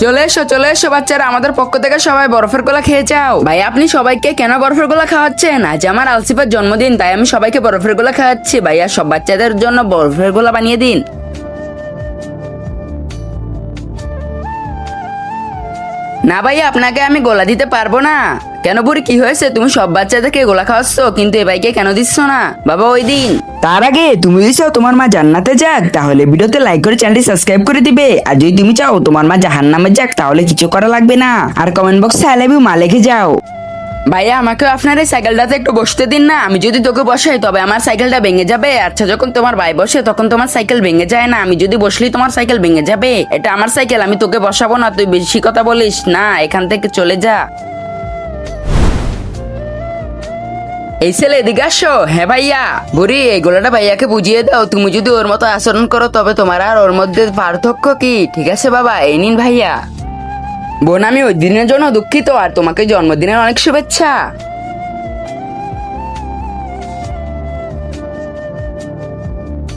চলে এসো বাচ্চারা, আমাদের পক্ষ থেকে সবাই বরফের গোলা খেয়ে যাও। ভাই আপনি সবাইকে কেন বরফের গোলা খাওয়াচ্ছেন? আজ আমার আলসিফার জন্মদিন, তাই আমি সবাইকে বরফের গোলা খাওয়াচ্ছি। ভাইয়া সব বাচ্চাদের জন্য বরফের গোলা বানিয়ে দিন। না ভাইয়া, আপনাকে আমি গোলা দিতে পারবো না। কেন বুড়ি, কি হয়েছে? তুমি সব বাচ্চাদেরকে গোলা খাওয়াচ্ছ, কিন্তু এ ভাইকে কেন দিচ্ছ না? বাবা ওই দিন। তার আগে তুমি যদি চাও তোমার মা জান্নাতে যাক, তাহলে ভিডিওতে লাইক করে চ্যানেলটি সাবস্ক্রাইব করে দিবে। আর যদি তুমি চাও তোমার মা জাহান্নামে যাক, তাহলে কিছু করা লাগবে না। আর কমেন্ট বক্সে আই লাভ ইউ মা লিখে যাও। ভাইয়া আমাকে আপনার এই সাইকেলটাতে একটু বসতে দিন না। আমি যদি তোকে বসাই তবে আমার সাইকেলটা ভেঙে যাবে। আচ্ছা, যখন তোমার ভাই বসে তখন তোমার সাইকেল ভেঙে যায় না। আমি যদি বসলেই তোমার সাইকেল ভেঙে যাবে। এটা আমার সাইকেল, আমি তোকে বসাবো না। তুই বেশি কথা বলিস না, এখান থেকে চলে যা। এই ছেলে এদিকে আসো। হ্যাঁ ভাইয়া। বুড়ি, এই গোলাটা ভাইয়াকে বুঝিয়ে দাও। তুমি যদি ওর মতো আচরণ করো তবে তোমার আর ওর মধ্যে পার্থক্য কি? ঠিক আছে বাবা, এই নিন ভাইয়া। বোন, আমি ওই দিনের জন্য দুঃখিত, আর তোমাকে জন্মদিনের অনেক শুভেচ্ছা।